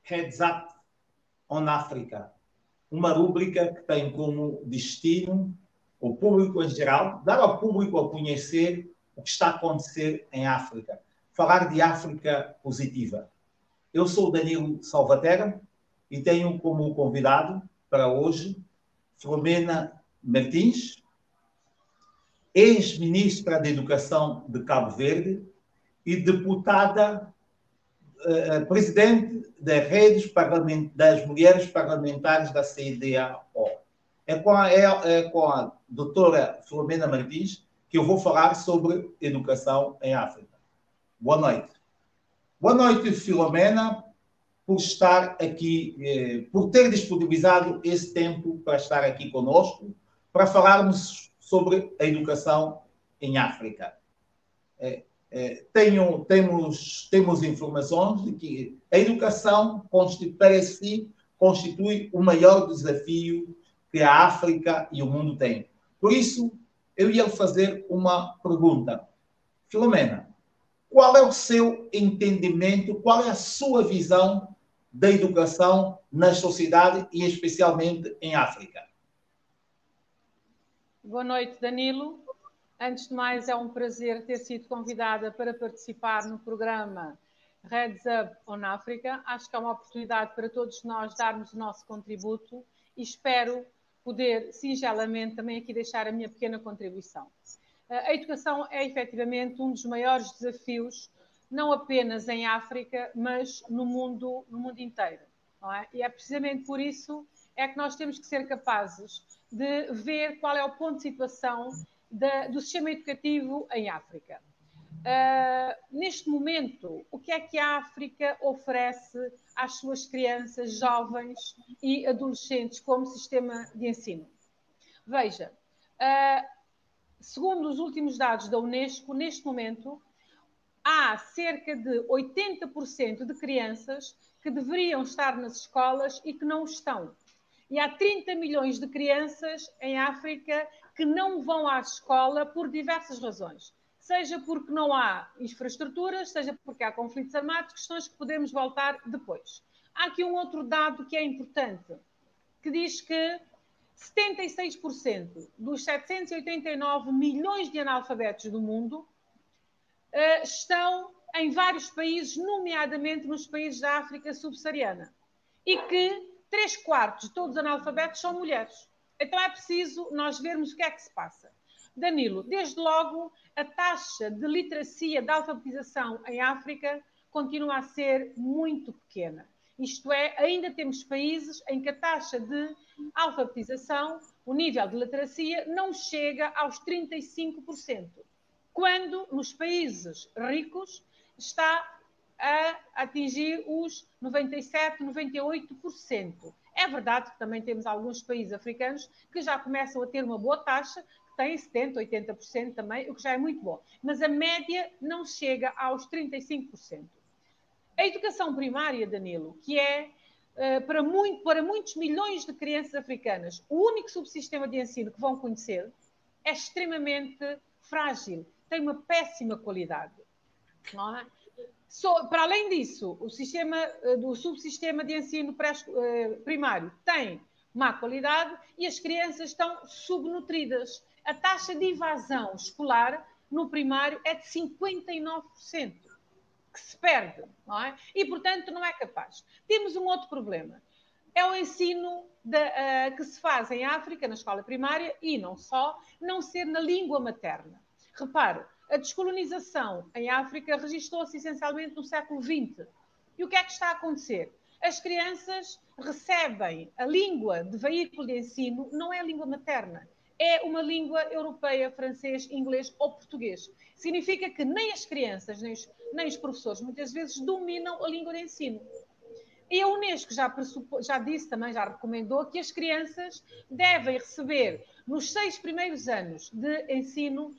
Heads Up on Africa, uma rúbrica que tem como destino o público em geral, dar ao público a conhecer o que está a acontecer em África, falar de África positiva. Eu sou o Danilo Salvaterra e tenho como convidado para hoje Filomena Martins, ex-ministra da Educação de Cabo Verde e deputada, presidente da Rede das Mulheres Parlamentares da CEDEAO. É com a doutora Filomena Martins que eu vou falar sobre educação em África. Boa noite. Boa noite, Filomena, por estar aqui, por ter disponibilizado esse tempo para estar aqui conosco, para falarmos sobre a educação em África. Temos informações de que a educação para si constitui o maior desafio que a África e o mundo têm. Por isso, eu ia fazer uma pergunta. Filomena, qual é o seu entendimento, qual é a sua visão da educação na sociedade e especialmente em África? Boa noite, Danilo. Antes de mais, é um prazer ter sido convidada para participar no programa Heads Up on Africa. Acho que é uma oportunidade para todos nós darmos o nosso contributo e espero poder, singelamente, também aqui deixar a minha pequena contribuição. A educação é, efetivamente, um dos maiores desafios, não apenas em África, mas no mundo inteiro. Não é? E é precisamente por isso é que nós temos que ser capazes de ver qual é o ponto de situação do sistema educativo em África. Neste momento, o que é que a África oferece às suas crianças, jovens e adolescentes como sistema de ensino? Veja, segundo os últimos dados da Unesco, neste momento, há cerca de 80% de crianças que deveriam estar nas escolas e que não estão. E há 30 milhões de crianças em África que não vão à escola por diversas razões. Seja porque não há infraestruturas, seja porque há conflitos armados, questões que podemos voltar depois. Há aqui um outro dado que é importante, que diz que 76% dos 789 milhões de analfabetos do mundo estão em vários países, nomeadamente nos países da África subsaariana. E que 3/4 de todos os analfabetos são mulheres. Então é preciso nós vermos o que é que se passa. Danilo, desde logo, a taxa de literacia, de alfabetização em África continua a ser muito pequena. Isto é, ainda temos países em que a taxa de alfabetização, o nível de literacia, não chega aos 35%, quando nos países ricos está a atingir os 97%, 98%. É verdade que também temos alguns países africanos que já começam a ter uma boa taxa, que têm 70%, 80% também, o que já é muito bom. Mas a média não chega aos 35%. A educação primária, Danilo, que é para muitos milhões de crianças africanas o único subsistema de ensino que vão conhecer, é extremamente frágil, tem uma péssima qualidade. Não é? Para além disso, o subsistema de ensino primário tem má qualidade e as crianças estão subnutridas. A taxa de evasão escolar no primário é de 59%, que se perde, não é? E, portanto, não é capaz. Temos um outro problema. É o ensino que se faz em África, na escola primária, e não só, não ser na língua materna. Repare, a descolonização em África registrou-se essencialmente no século XX. E o que é que está a acontecer? As crianças recebem a língua de veículo de ensino, não é a língua materna, é uma língua europeia, francês, inglês ou português. Significa que nem as crianças, nem os professores, muitas vezes, dominam a língua de ensino. E a Unesco já disse também, já recomendou que as crianças devem receber, nos 6 primeiros anos de ensino,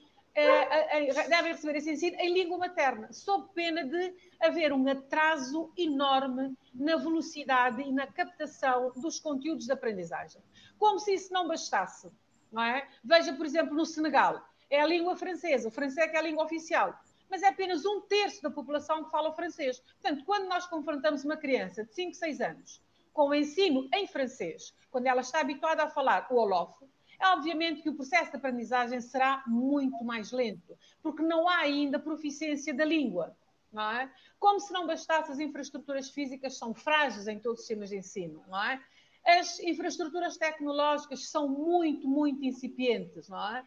devem receber esse ensino em língua materna, sob pena de haver um atraso enorme na velocidade e na captação dos conteúdos de aprendizagem. Como se isso não bastasse, não é? Veja, por exemplo, no Senegal, é a língua francesa, o francês é que é a língua oficial, mas é apenas 1/3 da população que fala o francês. Portanto, quando nós confrontamos uma criança de 5, 6 anos com o ensino em francês, quando ela está habituada a falar o Wolof, é obviamente que o processo de aprendizagem será muito mais lento, porque não há ainda proficiência da língua. Não é? Como se não bastasse, as infraestruturas físicas são frágeis em todos os sistemas de ensino. Não é? As infraestruturas tecnológicas são muito, muito incipientes. Não é?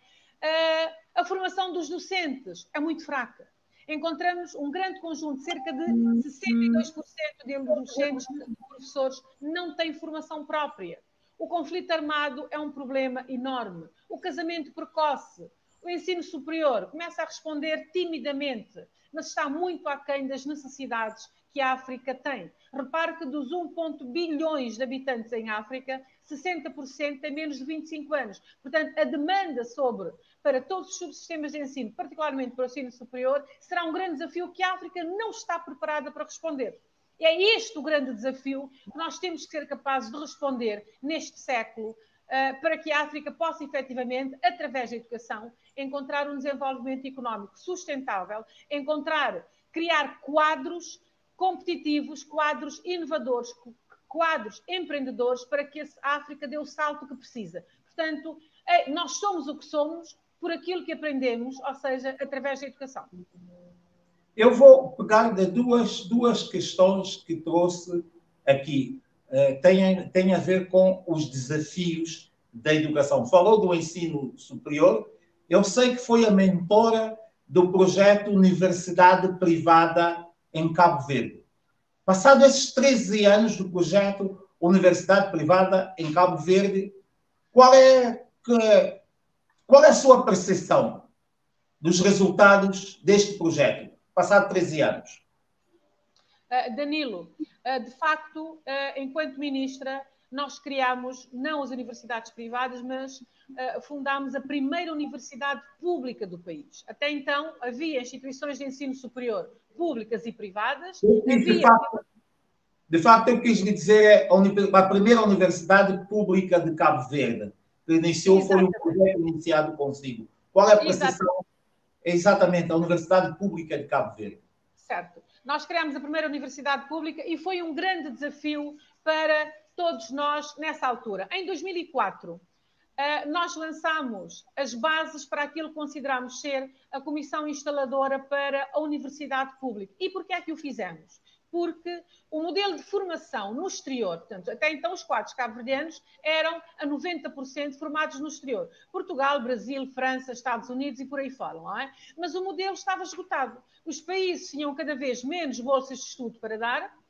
A formação dos docentes é muito fraca. Encontramos um grande conjunto, cerca de 62% de docentes e professores não têm formação própria. O conflito armado é um problema enorme. O casamento precoce, o ensino superior começa a responder timidamente, mas está muito aquém das necessidades que a África tem. Repare que dos 1,1 bilhões de habitantes em África, 60% têm menos de 25 anos. Portanto, a demanda para todos os subsistemas de ensino, particularmente para o ensino superior, será um grande desafio que a África não está preparada para responder. É este o grande desafio que nós temos que ser capazes de responder neste século, para que a África possa efetivamente, através da educação, encontrar um desenvolvimento económico sustentável, criar quadros competitivos, quadros inovadores, quadros empreendedores para que a África dê o salto que precisa. Portanto, nós somos o que somos por aquilo que aprendemos, ou seja, através da educação. Eu vou pegar de duas questões que trouxe aqui. Tem a ver com os desafios da educação. Falou do ensino superior. Eu sei que foi a mentora do projeto Universidade Privada em Cabo Verde. Passado esses 13 anos do projeto Universidade Privada em Cabo Verde, qual é a sua percepção dos resultados deste projeto, passado 13 anos? Danilo, de facto, enquanto ministra, nós criámos, não as universidades privadas, mas fundámos a primeira universidade pública do país. Até então, havia instituições de ensino superior públicas e privadas. De facto, eu quis lhe dizer a primeira universidade pública de Cabo Verde, que iniciou, foi um projeto iniciado consigo. Qual é a percepção? Exatamente, a Universidade Pública de Cabo Verde. Certo. Nós criámos a primeira universidade pública e foi um grande desafio para todos nós nessa altura. Em 2004, nós lançámos as bases para aquilo que consideramos ser a comissão instaladora para a universidade pública. E porquê é que o fizemos? Porque o modelo de formação no exterior, portanto, até então os quadros cabo-verdianos eram a 90% formados no exterior. Portugal, Brasil, França, Estados Unidos e por aí fora, não é? Mas o modelo estava esgotado. Os países tinham cada vez menos bolsas de estudo para dar,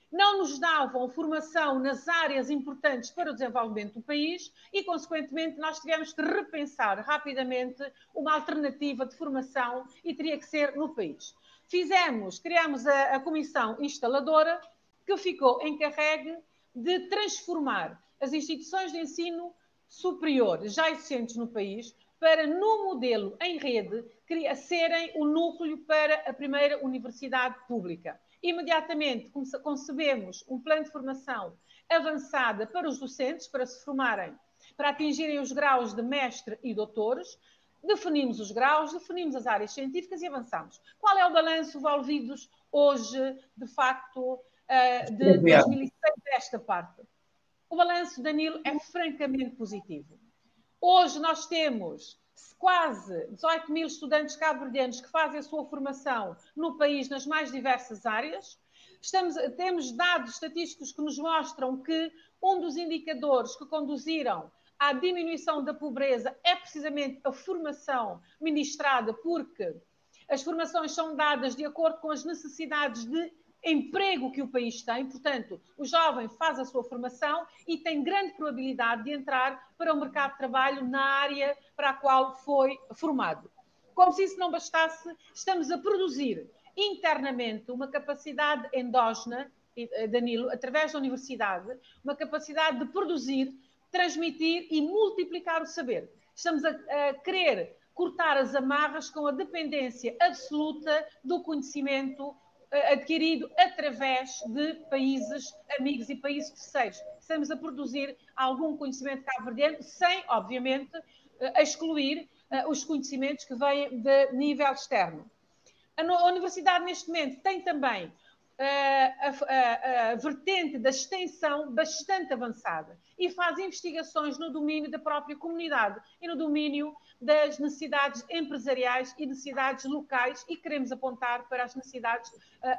não nos davam formação nas áreas importantes para o desenvolvimento do país e, consequentemente, nós tivemos que repensar rapidamente uma alternativa de formação e teria que ser no país. Criámos a comissão instaladora que ficou encarregue de transformar as instituições de ensino superior já existentes no país para, no modelo em rede, serem o núcleo para a primeira universidade pública. Imediatamente concebemos um plano de formação avançada para os docentes, para se formarem, para atingirem os graus de mestre e doutores. Definimos os graus, definimos as áreas científicas e avançamos. Qual é o balanço, Valvidos, hoje, de facto, de 2006, desta parte? O balanço, Danilo, é francamente positivo. Hoje nós temos quase 18 mil estudantes cabo-verdianos que fazem a sua formação no país nas mais diversas áreas. Temos dados estatísticos que nos mostram que um dos indicadores que conduziram à diminuição da pobreza é precisamente a formação ministrada, porque as formações são dadas de acordo com as necessidades de emprego que o país tem. Portanto, o jovem faz a sua formação e tem grande probabilidade de entrar para o mercado de trabalho na área para a qual foi formado. Como se isso não bastasse, estamos a produzir internamente uma capacidade endógena, Danilo, através da universidade, uma capacidade de produzir, transmitir e multiplicar o saber. Estamos a querer cortar as amarras com a dependência absoluta do conhecimento adquirido através de países amigos e países terceiros. Estamos a produzir algum conhecimento cabo-verdiano sem, obviamente, excluir os conhecimentos que vêm de nível externo. A universidade, neste momento, tem também a vertente da extensão bastante avançada e faz investigações no domínio da própria comunidade e no domínio das necessidades empresariais e necessidades locais, e queremos apontar para as necessidades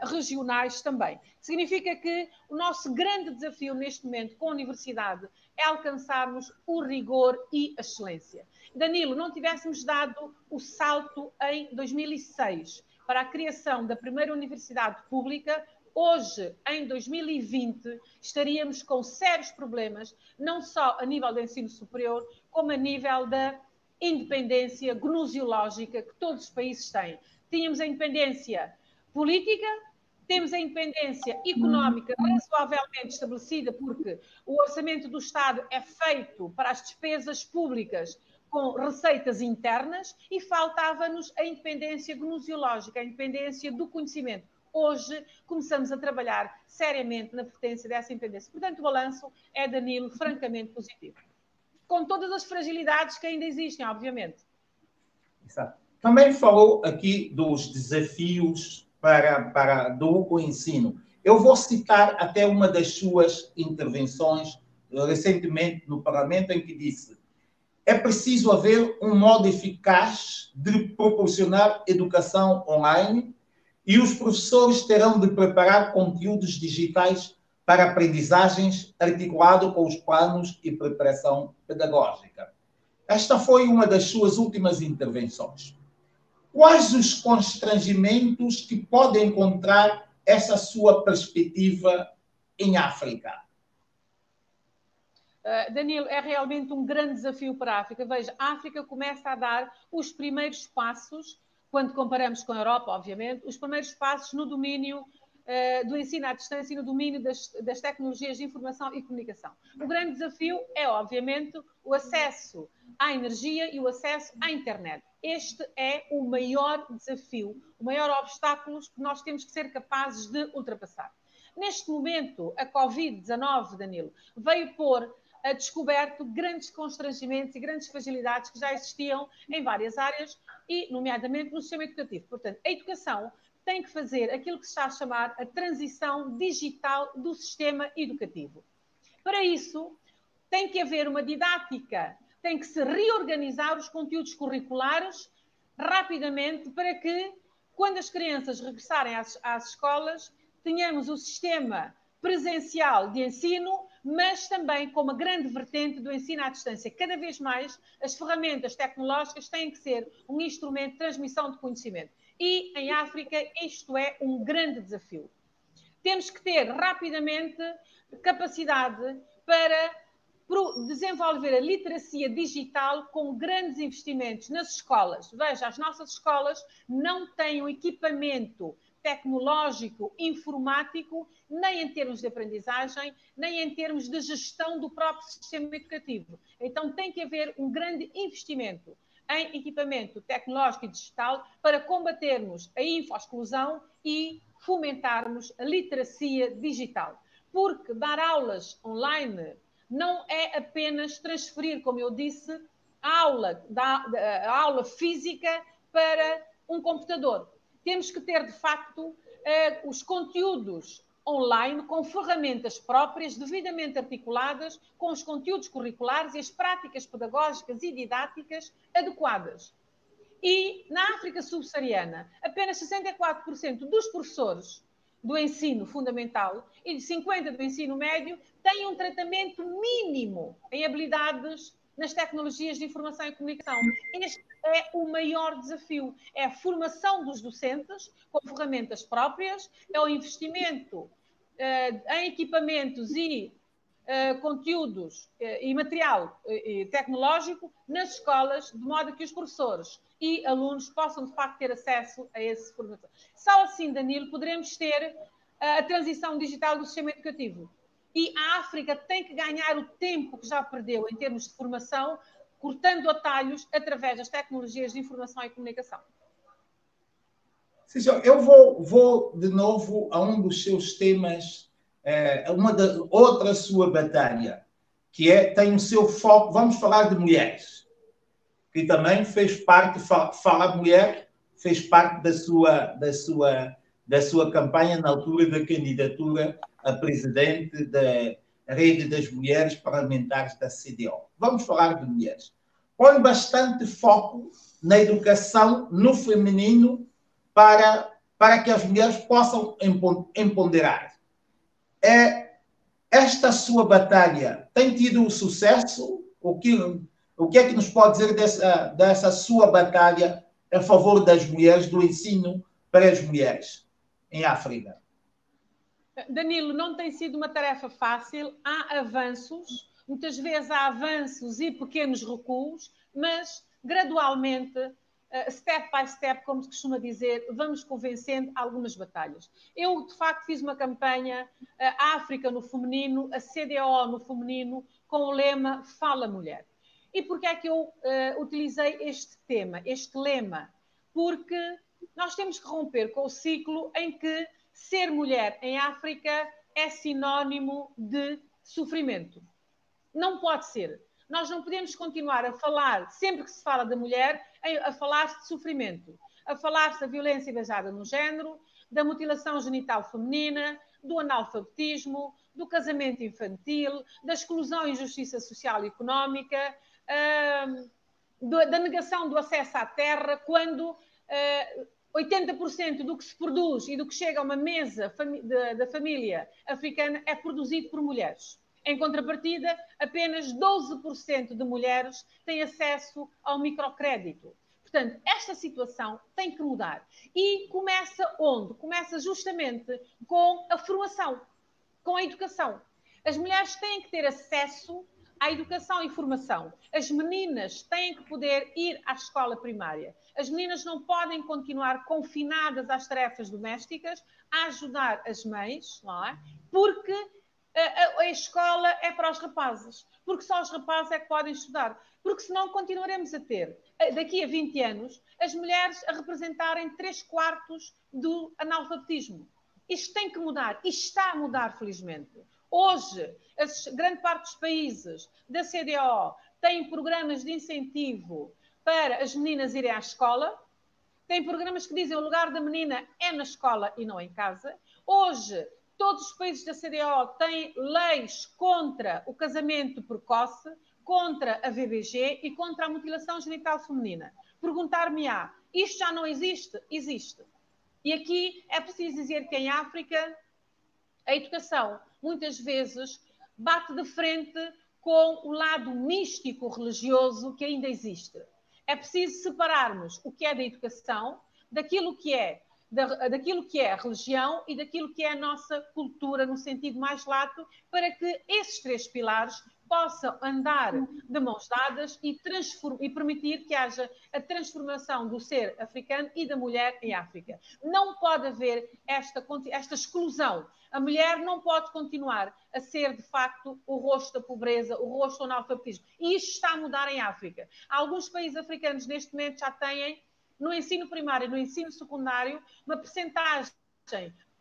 regionais também. Significa que o nosso grande desafio neste momento com a universidade é alcançarmos o rigor e a excelência. Danilo, não tivéssemos dado o salto em 2006 para a criação da primeira universidade pública, hoje, em 2020, estaríamos com sérios problemas, não só a nível do ensino superior, como a nível da independência gnoseológica que todos os países têm. Tínhamos a independência política, temos a independência económica razoavelmente estabelecida, porque o orçamento do Estado é feito para as despesas públicas com receitas internas, e faltava-nos a independência gnoseológica, a independência do conhecimento. Hoje começamos a trabalhar seriamente na potência dessa independência. Portanto, o balanço é, Danilo, francamente positivo. Com todas as fragilidades que ainda existem, obviamente. Exato. Também falou aqui dos desafios do ensino. Eu vou citar até uma das suas intervenções recentemente no Parlamento, em que disse: é preciso haver um modo eficaz de proporcionar educação online e os professores terão de preparar conteúdos digitais para aprendizagens articulado com os planos e preparação pedagógica. Esta foi uma das suas últimas intervenções. Quais os constrangimentos que pode encontrar essa sua perspectiva em África? Danilo, é realmente um grande desafio para a África. Veja, a África começa a dar os primeiros passos, quando comparamos com a Europa, obviamente, os primeiros passos no domínio do ensino à distância e no domínio das tecnologias de informação e comunicação. O grande desafio é, obviamente, o acesso à energia e o acesso à internet. Este é o maior desafio, o maior obstáculo que nós temos que ser capazes de ultrapassar. Neste momento, a Covid-19, Danilo, veio pôr a descoberto grandes constrangimentos e grandes fragilidades que já existiam em várias áreas e, nomeadamente, no sistema educativo. Portanto, a educação tem que fazer aquilo que se está a chamar a transição digital do sistema educativo. Para isso, tem que haver uma didática, tem que se reorganizar os conteúdos curriculares rapidamente para que, quando as crianças regressarem às escolas, tenhamos o sistema presencial de ensino, mas também com uma grande vertente do ensino à distância. Cada vez mais, as ferramentas tecnológicas têm que ser um instrumento de transmissão de conhecimento. E, em África, isto é um grande desafio. Temos que ter, rapidamente, capacidade para desenvolver a literacia digital com grandes investimentos nas escolas. Veja, as nossas escolas não têm um equipamento tecnológico, informático, nem em termos de aprendizagem, nem em termos de gestão do próprio sistema educativo. Então tem que haver um grande investimento em equipamento tecnológico e digital para combatermos a infoexclusão e fomentarmos a literacia digital. Porque dar aulas online não é apenas transferir, como eu disse, a aula física para um computador. Temos que ter, de facto, os conteúdos online com ferramentas próprias, devidamente articuladas, com os conteúdos curriculares e as práticas pedagógicas e didáticas adequadas. E na África subsaariana, apenas 64% dos professores do ensino fundamental e de 50% do ensino médio têm um tratamento mínimo em habilidades nas tecnologias de informação e comunicação. Este é o maior desafio. É a formação dos docentes com ferramentas próprias, é o investimento em equipamentos e conteúdos e material tecnológico nas escolas, de modo que os professores e alunos possam, de facto, ter acesso a essa formação. Só assim, Danilo, poderemos ter a transição digital do sistema educativo. E a África tem que ganhar o tempo que já perdeu em termos de formação, cortando atalhos através das tecnologias de informação e comunicação. Eu vou de novo a um dos seus temas, outra sua batalha, que tem o seu foco. Vamos falar de mulheres, que também fez parte, falar de mulher fez parte da sua campanha na altura da candidatura a presidente da Rede das Mulheres Parlamentares da CDO. Vamos falar de mulheres. Põe bastante foco na educação no feminino para que as mulheres possam empoderar. Esta sua batalha tem tido sucesso? O que é que nos pode dizer dessa sua batalha a favor das mulheres, do ensino para as mulheres em África? Danilo, não tem sido uma tarefa fácil. Há avanços, muitas vezes há avanços e pequenos recuos, mas gradualmente, step by step, como se costuma dizer, vamos convencendo algumas batalhas. Eu, de facto, fiz uma campanha, a África no feminino, a CDO no feminino, com o lema Fala Mulher. E porquê é que eu utilizei este tema, este lema? Porque nós temos que romper com o ciclo em que ser mulher em África é sinónimo de sofrimento. Não pode ser. Nós não podemos continuar a falar, sempre que se fala da mulher, a falar-se de sofrimento, a falar-se da violência basada no género, da mutilação genital feminina, do analfabetismo, do casamento infantil, da exclusão e injustiça social e económica, da negação do acesso à terra, quando 80% do que se produz e do que chega a uma mesa da família africana é produzido por mulheres. Em contrapartida, apenas 12% de mulheres têm acesso ao microcrédito. Portanto, esta situação tem que mudar. E começa onde? Começa justamente com a formação, com a educação. As mulheres têm que ter acesso à educação e formação. As meninas têm que poder ir à escola primária. As meninas não podem continuar confinadas às tarefas domésticas, a ajudar as mães, não é? Porque a escola é para os rapazes. Porque só os rapazes é que podem estudar. Porque senão continuaremos a ter, daqui a 20 anos, as mulheres a representarem 3/4 do analfabetismo. Isto tem que mudar. E está a mudar, felizmente. Hoje, grande parte dos países da CDO têm programas de incentivo para as meninas irem à escola. Tem programas que dizem que o lugar da menina é na escola e não em casa. Hoje, todos os países da CDO têm leis contra o casamento precoce, contra a VBG e contra a mutilação genital feminina. Perguntar-me-á, isto já não existe? Existe. E aqui é preciso dizer que em África a educação muitas vezes bate de frente com o lado místico religioso que ainda existe. É preciso separarmos o que é da educação daquilo que é a religião e daquilo que é a nossa cultura no sentido mais lato, para que esses 3 pilares possam andar de mãos dadas e permitir que haja a transformação do ser africano e da mulher em África. Não pode haver esta exclusão. A mulher não pode continuar a ser, de facto, o rosto da pobreza, o rosto do analfabetismo. E isto está a mudar em África. Alguns países africanos, neste momento, já têm, no ensino primário e no ensino secundário, uma percentagem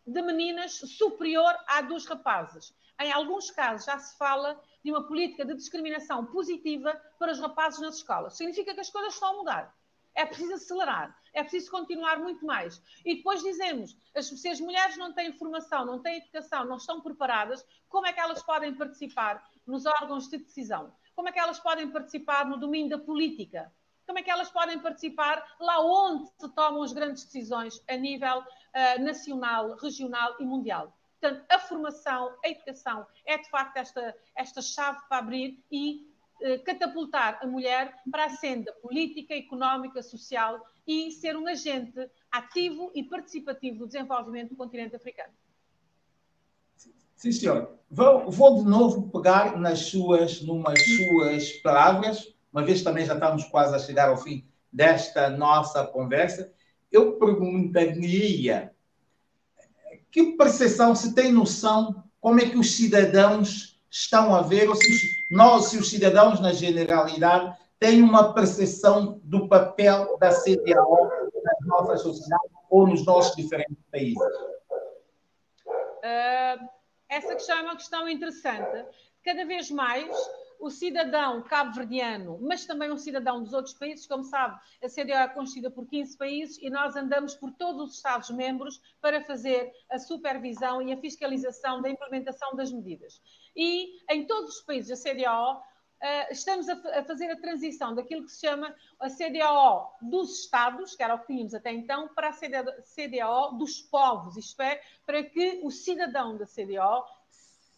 de meninas superior à dos rapazes. Em alguns casos já se fala de uma política de discriminação positiva para os rapazes nas escolas. Significa que as coisas estão a mudar. É preciso acelerar, é preciso continuar muito mais. E depois dizemos, se as mulheres não têm formação, não têm educação, não estão preparadas, como é que elas podem participar nos órgãos de decisão? Como é que elas podem participar no domínio da política? Como é que elas podem participar lá onde se tomam as grandes decisões a nível nacional, regional e mundial? Portanto, a formação, a educação é de facto esta chave para abrir e catapultar a mulher para a senda política, económica, social e ser um agente ativo e participativo do desenvolvimento do continente africano. Sim, senhor. Vou de novo pegar numas suas palavras, uma vez também já estamos quase a chegar ao fim desta nossa conversa. Eu perguntaria que percepção, se tem noção, como é que os cidadãos estão a ver, ou se os cidadãos, na generalidade, têm uma percepção do papel da CDAO nas nossas sociedades ou nos nossos diferentes países? Essa questão é uma questão interessante. Cada vez mais o cidadão cabo-verdiano, mas também um cidadão dos outros países. Como sabe, a CDAO é constituída por 15 países e nós andamos por todos os Estados-membros para fazer a supervisão e a fiscalização da implementação das medidas. E em todos os países da CDAO, estamos a fazer a transição daquilo que se chama a CDAO dos Estados, que era o que tínhamos até então, para a CDAO dos povos, isto é, para que o cidadão da CDAO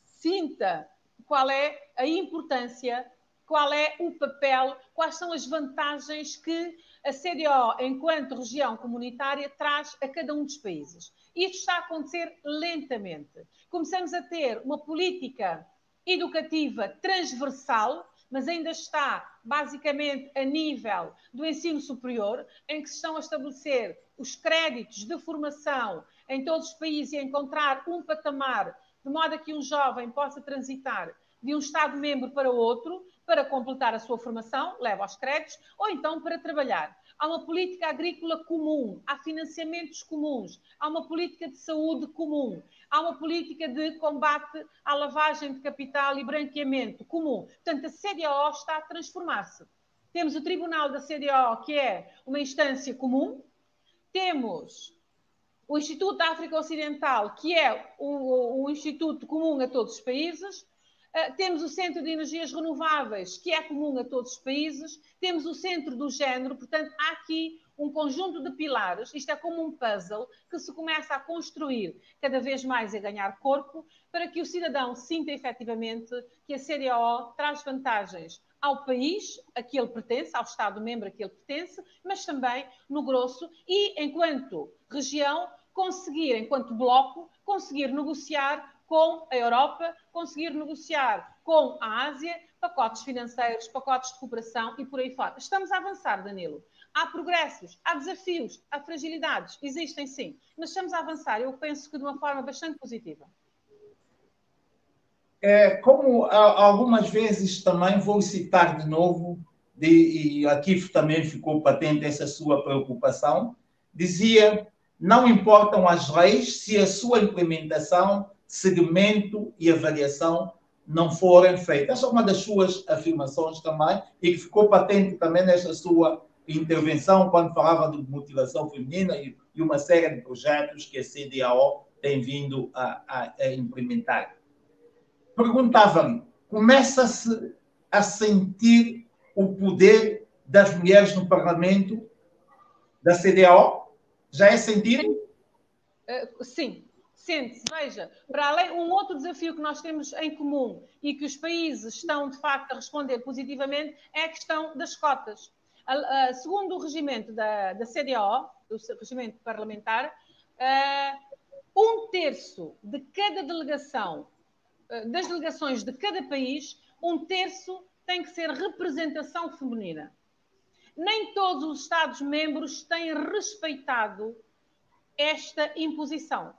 sinta qual é a importância, qual é o papel, quais são as vantagens que a CDAO, enquanto região comunitária, traz a cada um dos países. Isto está a acontecer lentamente. Começamos a ter uma política educativa transversal, mas ainda está basicamente a nível do ensino superior, em que se estão a estabelecer os créditos de formação em todos os países e a encontrar um patamar de modo a que um jovem possa transitar de um Estado-membro para outro, para completar a sua formação, leva aos créditos, ou então para trabalhar. Há uma política agrícola comum, há financiamentos comuns, há uma política de saúde comum, há uma política de combate à lavagem de capital e branqueamento comum. Portanto, a CDAO está a transformar-se. Temos o Tribunal da CDAO, que é uma instância comum, temos o Instituto da África Ocidental, que é o instituto comum a todos os países, temos o Centro de Energias Renováveis, que é comum a todos os países, temos o Centro do Género, portanto, há aqui um conjunto de pilares, isto é como um puzzle, que se começa a construir cada vez mais e a ganhar corpo, para que o cidadão sinta efetivamente que a CDAO traz vantagens ao país a que ele pertence, ao Estado-membro a que ele pertence, mas também no grosso e, enquanto região, conseguir, enquanto bloco, conseguir negociar com a Europa, conseguir negociar com a Ásia, pacotes financeiros, pacotes de cooperação e por aí fora. Estamos a avançar, Danilo. Há progressos, há desafios, há fragilidades, existem sim, mas estamos a avançar, eu penso que de uma forma bastante positiva. Como algumas vezes também vou citar de novo, e aqui também ficou patente essa sua preocupação, dizia, não importam as leis se a sua implementação, segmento e avaliação não forem feitas. Essa é uma das suas afirmações também, e que ficou patente também nessa sua intervenção, quando falava de mutilação feminina e uma série de projetos que a CDAO tem vindo a implementar. Perguntava-me, começa-se a sentir o poder das mulheres no Parlamento da CDAO? Já é sentido? Sim, sente-se. Veja, para além, um outro desafio que nós temos em comum e que os países estão, de facto, a responder positivamente é a questão das cotas. Segundo o regimento da CDAO, do regimento parlamentar, 1/3 de cada delegação, das delegações de cada país, 1/3 tem que ser representação feminina. Nem todos os Estados-membros têm respeitado esta imposição.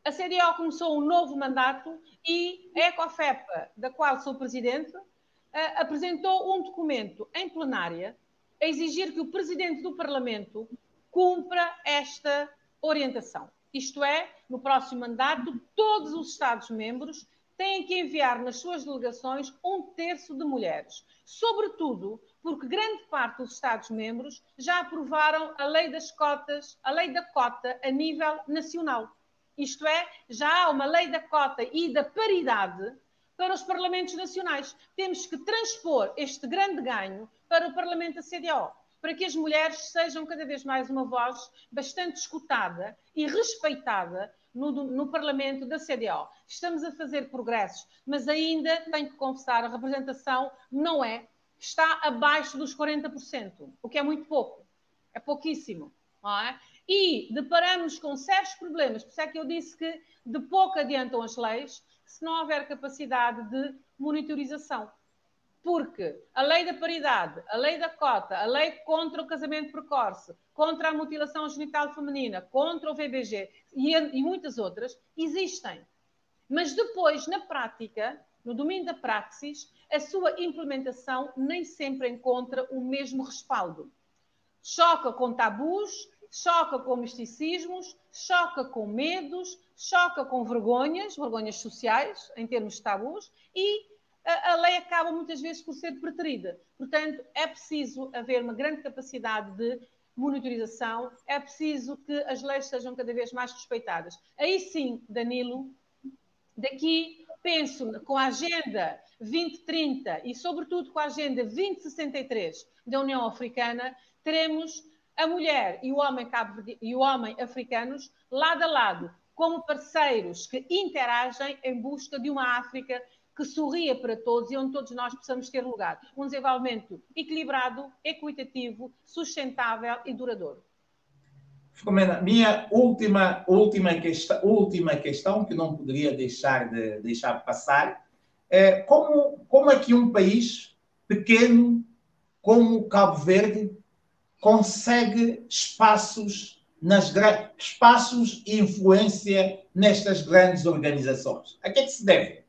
A CDAO começou um novo mandato e a Ecofepa, da qual sou presidente, apresentou um documento em plenária a exigir que o presidente do Parlamento cumpra esta orientação. Isto é, no próximo mandato, todos os Estados-membros têm que enviar nas suas delegações 1/3 de mulheres. Sobretudo porque grande parte dos Estados-membros já aprovaram a lei das cotas, a lei da cota a nível nacional. Isto é, já há uma lei da cota e da paridade para os parlamentos nacionais. Temos que transpor este grande ganho para o Parlamento da CDAO, para que as mulheres sejam cada vez mais uma voz bastante escutada e respeitada no Parlamento da CDAO. Estamos a fazer progressos, mas ainda, tenho que confessar, a representação não está abaixo dos 40%, o que é muito pouco, é pouquíssimo, não é? E deparamos com sérios problemas, por isso é que eu disse que de pouco adiantam as leis se não houver capacidade de monitorização. Porque a lei da paridade, a lei da cota, a lei contra o casamento precoce, contra a mutilação genital feminina, contra o VBG e muitas outras, existem. Mas depois, na prática, no domínio da praxis, a sua implementação nem sempre encontra o mesmo respaldo. Choca com tabus, choca com misticismos, choca com medos, choca com vergonhas sociais, em termos de tabus, e a lei acaba muitas vezes por ser preterida. Portanto, é preciso haver uma grande capacidade de monitorização, é preciso que as leis sejam cada vez mais respeitadas. Aí sim, Danilo, daqui penso com a Agenda 2030 e, sobretudo, com a Agenda 2063 da União Africana, teremos a mulher e o homem africanos lado a lado, como parceiros que interagem em busca de uma África que sorria para todos e onde todos nós possamos ter lugar. Um desenvolvimento equilibrado, equitativo, sustentável e duradouro. Filomena, minha última questão que não poderia deixar passar é como é que um país pequeno como Cabo Verde consegue espaços e influência nestas grandes organizações? A que é que se deve?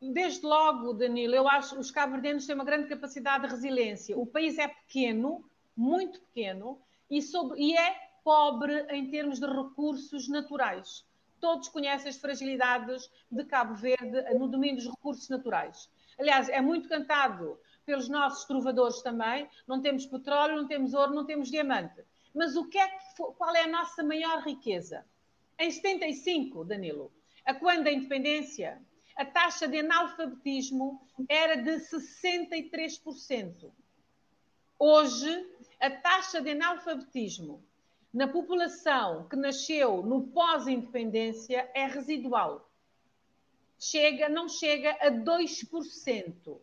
Desde logo, Danilo, eu acho que os cabo-verdianos têm uma grande capacidade de resiliência. O país é pequeno, muito pequeno, e é pobre em termos de recursos naturais. Todos conhecem as fragilidades de Cabo Verde no domínio dos recursos naturais. Aliás, é muito cantado pelos nossos trovadores também. Não temos petróleo, não temos ouro, não temos diamante. Mas qual é a nossa maior riqueza? Em 75, Danilo, quando a independência, a taxa de analfabetismo era de 63%. Hoje, a taxa de analfabetismo na população que nasceu no pós-independência é residual. Não chega a 2%.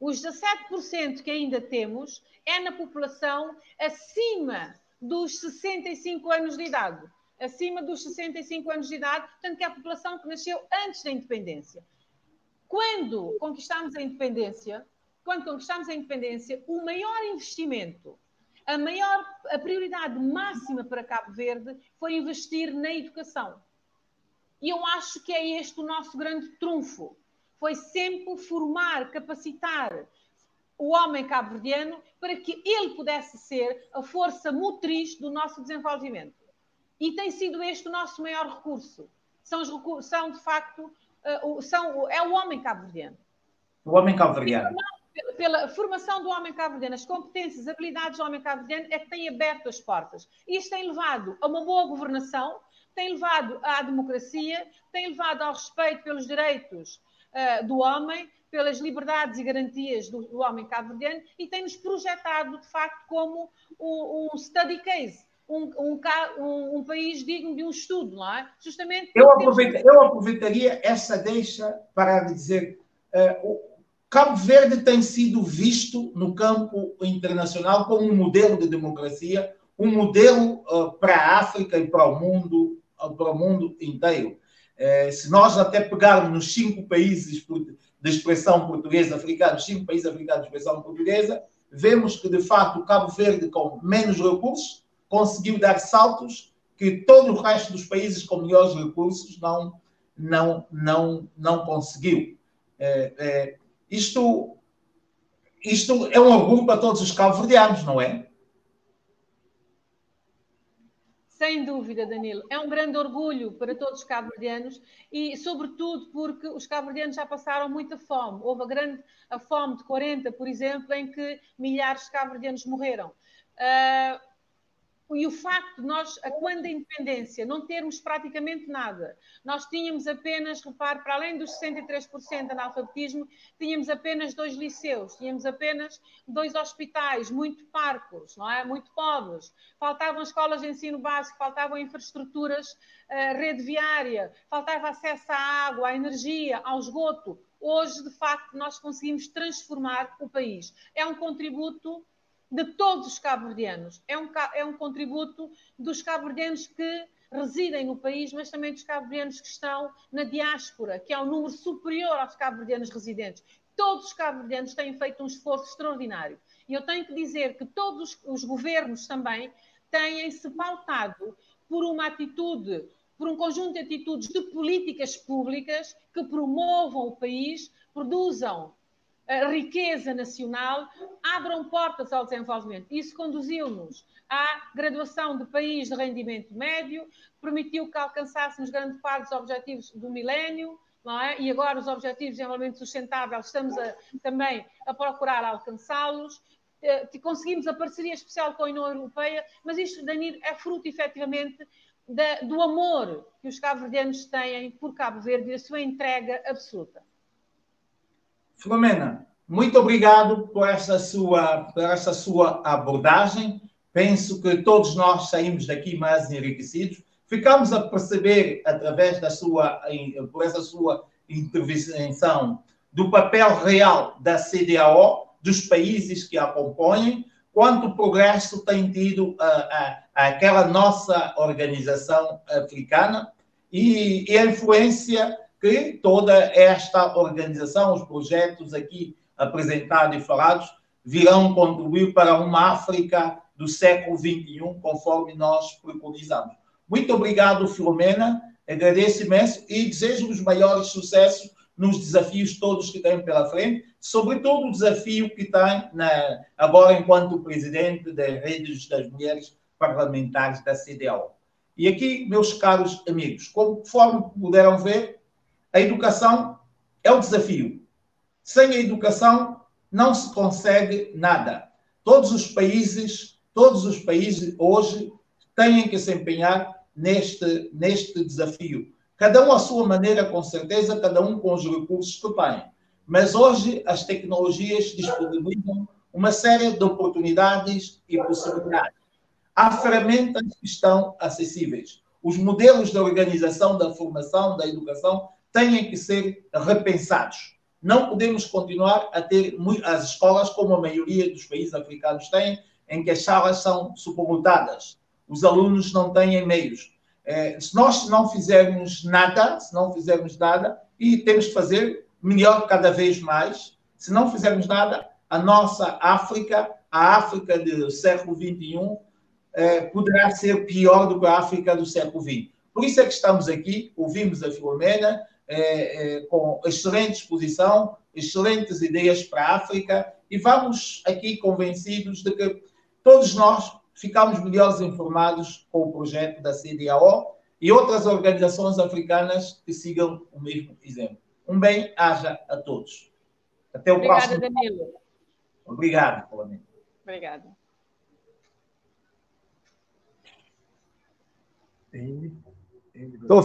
Os 17% que ainda temos é na população acima dos 65 anos de idade. Acima dos 65 anos de idade, portanto, que é a população que nasceu antes da independência. Quando conquistámos a independência, o maior investimento, a prioridade máxima para Cabo Verde foi investir na educação. E eu acho que é este o nosso grande trunfo. Foi sempre formar, capacitar o homem cabo-verdiano para que ele pudesse ser a força motriz do nosso desenvolvimento. E tem sido este o nosso maior recurso. São de facto, é o homem cabo-verdiano. O homem cabo-verdiano. Pela formação do homem cabo-verdiano, as competências, as habilidades do homem cabo-verdiano é que tem aberto as portas. Isto tem levado a uma boa governação, tem levado à democracia, tem levado ao respeito pelos direitos do homem, pelas liberdades e garantias do homem cabo-verdiano e tem-nos projetado, de facto, como um study case, um país digno de um estudo, não é? Justamente eu aproveitaria essa deixa para dizer Cabo Verde tem sido visto no campo internacional como um modelo de democracia, um modelo para a África e para o mundo inteiro. Se nós até pegarmos nos 5 países de expressão portuguesa africanos, 5 países africanos de expressão portuguesa, vemos que, de fato, o Cabo Verde, com menos recursos, conseguiu dar saltos que todo o resto dos países com melhores recursos não conseguiu. Isto é um orgulho para todos os cabo-verdianos, não é? Sem dúvida, Danilo. É um grande orgulho para todos os cabo-verdianos e, sobretudo, porque os cabo-verdianos já passaram muita fome. Houve a fome de 40, por exemplo, em que milhares de cabo-verdianos morreram. E o facto de nós, quando a independência, não termos praticamente nada, nós tínhamos apenas, repare, para além dos 63% de analfabetismo, tínhamos apenas 2 liceus, tínhamos apenas 2 hospitais, muito parcos, não é? Muito pobres. Faltavam escolas de ensino básico, faltavam infraestruturas, rede viária, faltava acesso à água, à energia, ao esgoto. Hoje, de facto, nós conseguimos transformar o país. É um contributo de todos os cabo-verdianos. É um contributo dos cabo-verdianos que residem no país, mas também dos cabo-verdianos que estão na diáspora, que é um número superior aos cabo-verdianos residentes. Todos os cabo-verdianos têm feito um esforço extraordinário. E eu tenho que dizer que todos os governos também têm-se pautado por um conjunto de atitudes de políticas públicas que promovam o país, produzam a riqueza nacional, abram portas ao desenvolvimento. Isso conduziu-nos à graduação de país de rendimento médio, permitiu que alcançássemos grande parte dos objetivos do milénio, não é? E agora os Objetivos de Desenvolvimento Sustentável estamos também a procurar alcançá-los. Conseguimos a parceria especial com a União Europeia, mas isto, Danilo, é fruto, efetivamente, do amor que os cabo-verdianos têm por Cabo Verde e a sua entrega absoluta. Filomena, muito obrigado por essa sua abordagem. Penso que todos nós saímos daqui mais enriquecidos. Ficamos a perceber, através por essa sua intervenção, do papel real da CEDEAO, dos países que a compõem, quanto progresso tem tido aquela nossa organização africana e a influência que toda esta organização, os projetos aqui apresentados e falados, virão contribuir para uma África do século XXI, conforme nós preconizamos. Muito obrigado, Filomena, agradeço imenso e desejo os maiores sucessos nos desafios todos que têm pela frente, sobretudo o desafio que tem agora enquanto presidente das redes das mulheres parlamentares da CEDEAO. E aqui, meus caros amigos, conforme puderam ver, a educação é um desafio. Sem a educação não se consegue nada. Todos os países hoje têm que se empenhar neste desafio. Cada um à sua maneira, com certeza, cada um com os recursos que tem. Mas hoje as tecnologias disponibilizam uma série de oportunidades e possibilidades. Há ferramentas que estão acessíveis. Os modelos de organização da formação, da educação, têm que ser repensados. Não podemos continuar a ter as escolas como a maioria dos países africanos têm, em que as salas são superlotadas. Os alunos não têm meios. Se nós não fizermos nada, e temos que fazer melhor cada vez mais, se não fizermos nada, a nossa África, a África do século XXI, poderá ser pior do que a África do século XX. Por isso é que estamos aqui, ouvimos a Filomena, com excelente exposição, excelentes ideias para a África, e vamos aqui convencidos de que todos nós ficamos melhores informados com o projeto da CEDEAO e outras organizações africanas que sigam o mesmo exemplo. Um bem-aja a todos. Até o próximo. Obrigada, Danilo. Obrigado, Filomena. Obrigada. Estou